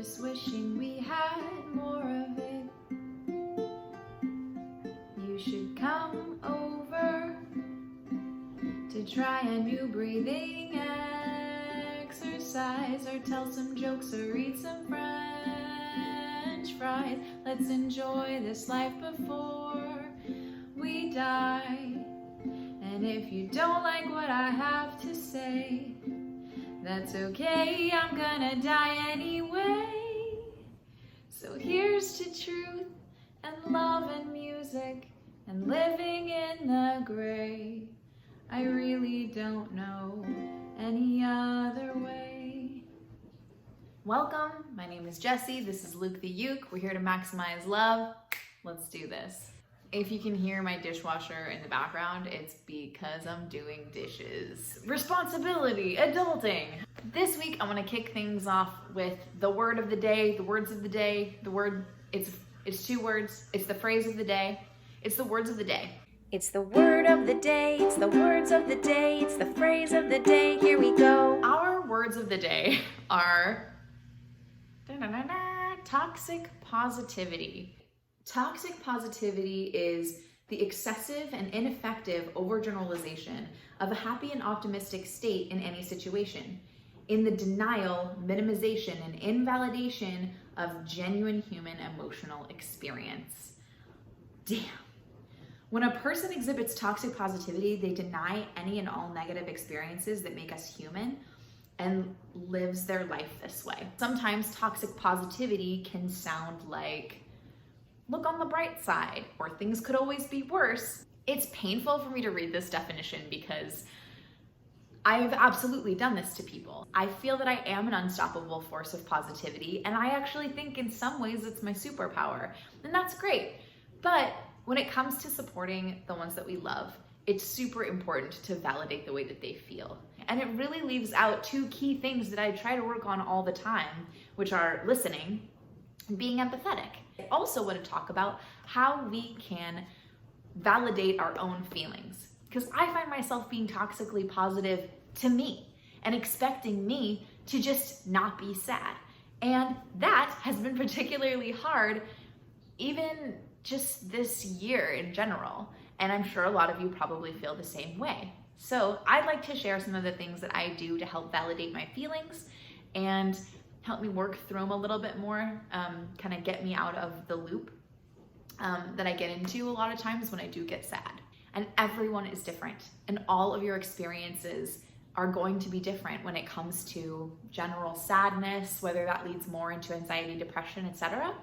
just wishing we had more of it. You should come over to try a new breathing exercise, or tell some jokes, or eat some French fries. Let's enjoy this life before we die. And if you don't like what I have to say, that's okay, I'm gonna die anyway. So here's to truth and love and music and living in the gray. I really don't know any other way. Welcome, my name is Jessie, this is Luke the Uke. We're here to maximize love. Let's do this. If you can hear my dishwasher in the background, it's because I'm doing dishes. Responsibility, adulting. This week, I'm gonna kick things off with the word of the day, the words of the day. It's 2 words. It's the phrase of the day. It's the words of the day. It's the word of the day, it's the words of the day, it's the phrase of the day. Here we go. Our words of the day are toxic positivity. Toxic positivity is the excessive and ineffective overgeneralization of a happy and optimistic state in any situation, in the denial, minimization, and invalidation of genuine human emotional experience. Damn. When a person exhibits toxic positivity, they deny any and all negative experiences that make us human and lives their life this way. Sometimes toxic positivity can sound like, look on the bright side, or things could always be worse. It's painful for me to read this definition because I've absolutely done this to people. I feel that I am an unstoppable force of positivity, and I actually think in some ways it's my superpower, and that's great. But when it comes to supporting the ones that we love, it's super important to validate the way that they feel. And it really leaves out 2 key things that I try to work on all the time, which are listening and being empathetic. I also want to talk about how we can validate our own feelings, because I find myself being toxically positive to me and expecting me to just not be sad. And that has been particularly hard even just this year in general. And I'm sure a lot of you probably feel the same way. So I'd like to share some of the things that I do to help validate my feelings and help me work through them a little bit more, kind of get me out of the loop that I get into a lot of times when I do get sad. And everyone is different, and all of your experiences are going to be different when it comes to general sadness, whether that leads more into anxiety, depression, etc.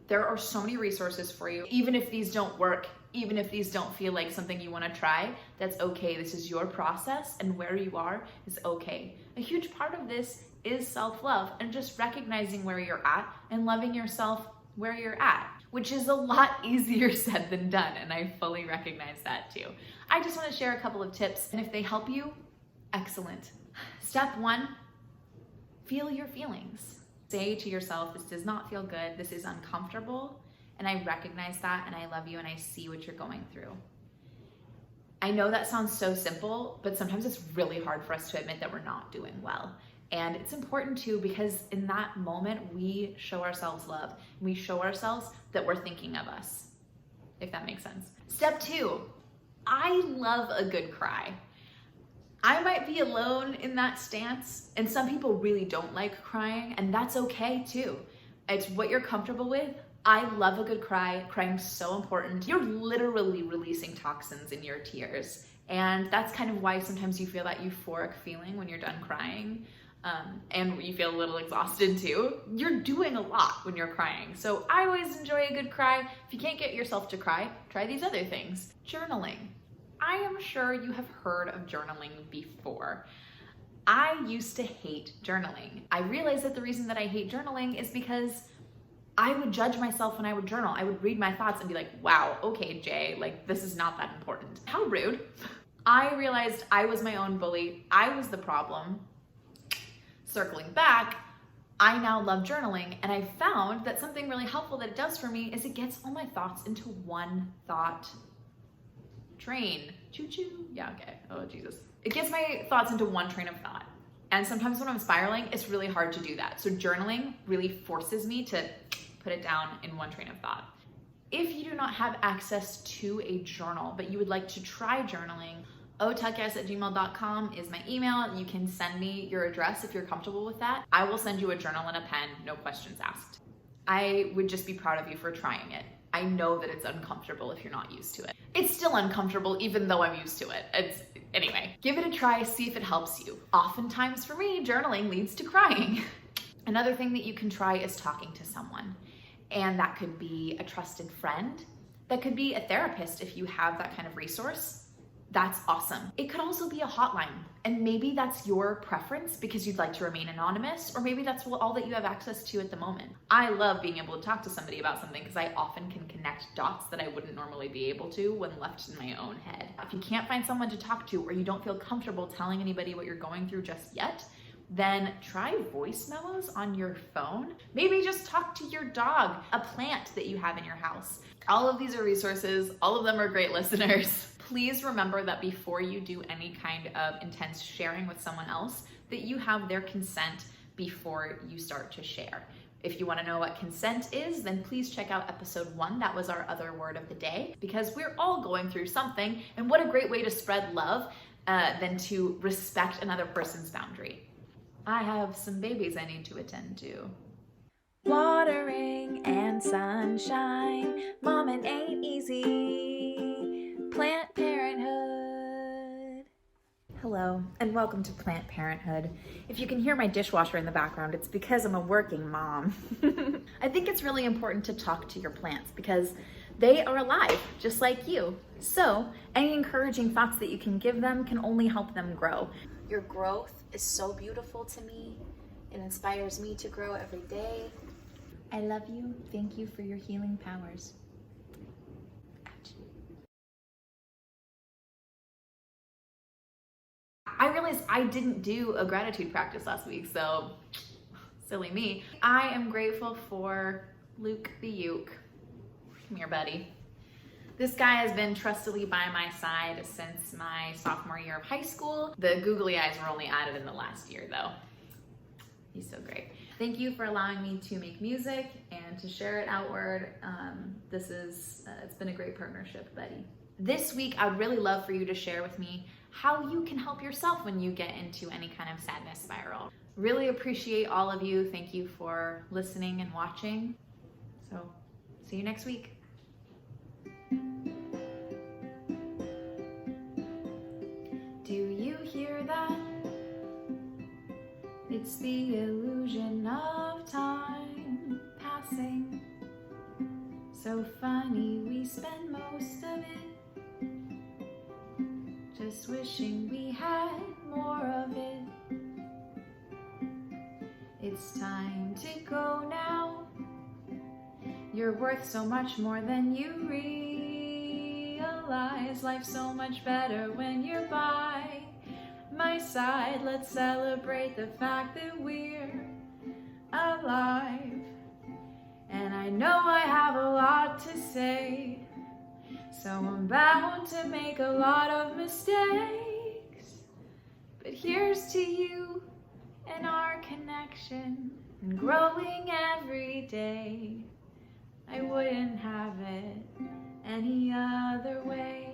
There are so many resources for you. Even if these don't work, even if these don't feel like something you want to try, that's okay. This is your process, and where you are is okay. A huge part of this is self-love and just recognizing where you're at and loving yourself where you're at, which is a lot easier said than done, and I fully recognize that too. I just want to share a couple of tips, and if they help you, excellent. Step 1, feel your feelings. Say to yourself, this does not feel good, this is uncomfortable, and I recognize that, and I love you, and I see what you're going through. I know that sounds so simple, but sometimes it's really hard for us to admit that we're not doing well. And it's important too, because in that moment, we show ourselves love. We show ourselves that we're thinking of us, if that makes sense. Step 2, I love a good cry. I might be alone in that stance, and some people really don't like crying, and that's okay too. It's what you're comfortable with. I love a good cry. Crying's so important. You're literally releasing toxins in your tears, and that's kind of why sometimes you feel that euphoric feeling when you're done crying, and you feel a little exhausted too. You're doing a lot when you're crying, so I always enjoy a good cry. If you can't get yourself to cry, try these other things. Journaling. I am sure you have heard of journaling before. I used to hate journaling. I realized that the reason that I hate journaling is because I would judge myself when I would journal. I would read my thoughts and be like, wow, okay, Jay, like this is not that important. How rude. I realized I was my own bully. I was the problem. Circling back, I now love journaling, and I found that something really helpful that it does for me is it gets all my thoughts into one thought train. Choo-choo. Yeah, okay. Oh, Jesus. It gets my thoughts into one train of thought. And sometimes when I'm spiraling, it's really hard to do that. So journaling really forces me to put it down in one train of thought. If you do not have access to a journal, but you would like to try journaling, ohtuckyes@gmail.com is my email. You can send me your address if you're comfortable with that. I will send you a journal and a pen, no questions asked. I would just be proud of you for trying it. I know that it's uncomfortable if you're not used to it. It's still uncomfortable even though I'm used to it. Anyway, give it a try, see if it helps you. Oftentimes for me, journaling leads to crying. Another thing that you can try is talking to someone. And that could be a trusted friend. That could be a therapist if you have that kind of resource. That's awesome. It could also be a hotline, and maybe that's your preference because you'd like to remain anonymous, or maybe that's all that you have access to at the moment. I love being able to talk to somebody about something because I often can connect dots that I wouldn't normally be able to when left in my own head. If you can't find someone to talk to, or you don't feel comfortable telling anybody what you're going through just yet, then try voice memos on your phone. Maybe just talk to your dog, a plant that you have in your house. All of these are resources. All of them are great listeners. Please remember that before you do any kind of intense sharing with someone else, that you have their consent before you start to share. If you want to know what consent is, then please check out episode 1. That was our other word of the day, because we're all going through something, and what a great way to spread love than to respect another person's boundary. I have some babies I need to attend to. Watering and sunshine, Mommin ain't easy. Plant Parenthood. Hello, and welcome to Plant Parenthood. If you can hear my dishwasher in the background, it's because I'm a working mom. I think it's really important to talk to your plants because they are alive, just like you. So, any encouraging thoughts that you can give them can only help them grow. Your growth is so beautiful to me. It inspires me to grow every day. I love you. Thank you for your healing powers. I realized I didn't do a gratitude practice last week, so silly me. I am grateful for Luke the Uke. Come here, buddy. This guy has been trustily by my side since my sophomore year of high school. The googly eyes were only added in the last year, though. He's so great. Thank you for allowing me to make music and to share it outward. It's been a great partnership, buddy. This week, I would really love for you to share with me how you can help yourself when you get into any kind of sadness spiral. Really appreciate all of you. Thank you for listening and watching. So, see you next week. Do you hear that? It's the illusion of time passing. So funny, we spend most of it just wishing we had more of it. It's time to go now. You're worth so much more than you realize. Life's so much better when you're by my side. Let's celebrate the fact that we're alive. And I know I have a lot to say, so I'm bound to make a lot of mistakes. But here's to you and our connection, and growing every day. I wouldn't have it any other way.